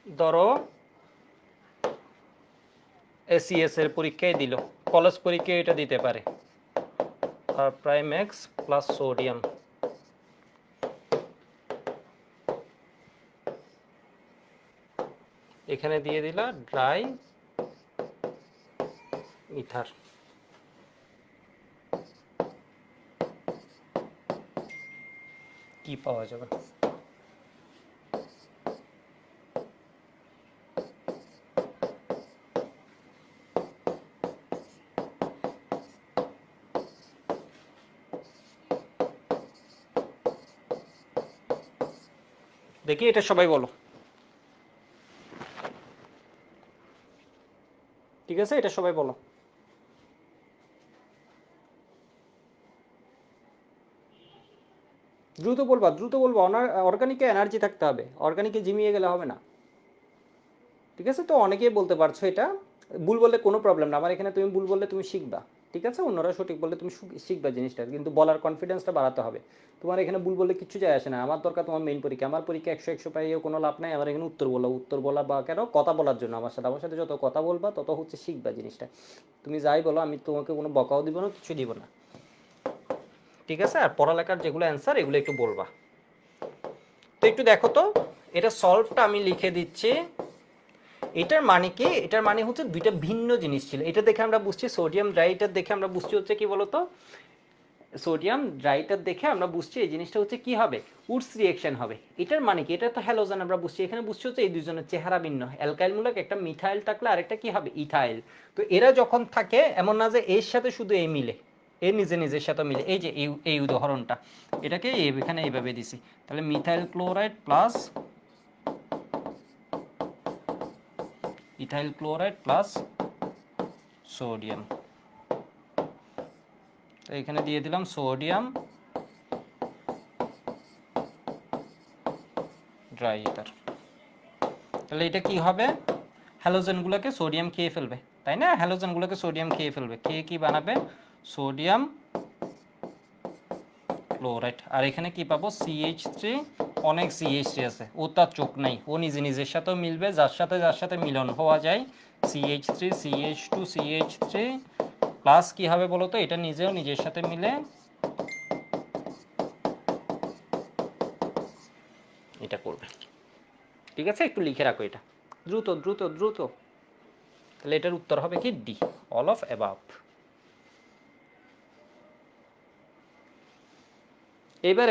ধরো এসিএস এর পরীক্ষায় দিল, কলেজ পরীক্ষায় এটা দিতে পারে, আর প্রাইম এক্স প্লাস সোডিয়াম। এখানে দিয়ে দিলা ড্রাই ইথার। কি পাওয়া যাবে? দেখি এটা সবাই বলো। ঠিক আছে, এটা সবাই বলো। দ্রুত বলবা, দ্রুত বলবা। অর্গানিকে এনার্জি থাকতে হবে, অর্গানিকে জিমিয়ে গেলে হবে না। ঠিক আছে, তো অনেকেই বলতে পারছো এটা। ভুল বললে কোনো প্রবলেম না, আমার এখানে তুমি ভুল বললে তুমি শিখবা। ঠিক আছে, অন্যরা সঠিক বললে তুমি শিখবা জিনিসটা, কিন্তু বলার কনফিডেন্সটা বাড়াতে হবে। তোমার এখানে ভুল বললে কিচ্ছু যায় আসে না। আমার দরকার তোমার মেইন পরীক্ষা, আমার পরীক্ষা 100 পাইয়েও কোনো লাভ নাই। আমার এখানে উত্তর বলা বা কেন কথা বলার জন্য আমার সাথে যত কথা বলবা তত হচ্ছে শিখবা জিনিসটা। তুমি যাই বলো, আমি তোমাকে কোনো বকাও দিব না, কিছু দিব না। ঠিক আছে, আর পড়ালেখার যেগুলো অ্যান্সার এগুলো একটু বলবা। তো একটু দেখো তো, এটা সলভটা আমি লিখে দিচ্ছি। এটার মানে কি? এটার মানে হচ্ছে দুইটা ভিন্ন জিনিস ছিল। এটা দেখে আমরা বুঝছি সোডিয়াম ড্রাইটার দেখে আমরা বুঝছি হচ্ছে কি বলতো, সোডিয়াম ড্রাইটার দেখে আমরা বুঝছি এই জিনিসটা হচ্ছে কি হবে, উডস রিঅ্যাকশন হবে। এটার মানে কি? এটা তো হ্যালোজেন আমরা বুঝছি, এখানে বুঝছি হচ্ছে এই দুজনের চেহারা ভিন্ন। অ্যালকাইল মূলক একটা মিথাইল থাকলে আরেকটা কি হবে, ইথাইল। তো এরা যখন থাকে, এমন না যে এর সাথে শুধু এই মিলে, এর নিজের সাথে মিলে। এই যে এই উদাহরণটা, এটাকে এখানে এইভাবে দিছি। তাহলে methyl chloride plus ethyl chloride plus sodium. তো এখানে দিয়ে দিলাম সোডিয়াম ড্রাই ইথার। তাহলে এটা কি হবে, হ্যালোজেনগুলোকে সোডিয়াম খেয়ে ফেলবে, তাই না? হ্যালোজেনগুলোকে সোডিয়াম খেয়ে ফেলবে, খেয়ে কি বানাবে, সোডিয়াম ক্লোরাইড। আর এখানে কি পাবো, CH3। অনেক CH3 আছে, ও তার চোখ নাই, ও নিজের সাথেও মিলবে, যার সাথে মিলন হওয়া যায়। CH3 CH2 CH3 প্লাস কি হবে বলো তো, এটা নিজের সাথে মিলে এটা করবে। ঠিক আছে, একটু লিখে রাখো এটা, দ্রুত দ্রুত দ্রুত। তাহলে এটার উত্তর হবে কি, ডি, অল অফ অ্যাবাভ। এবার একটা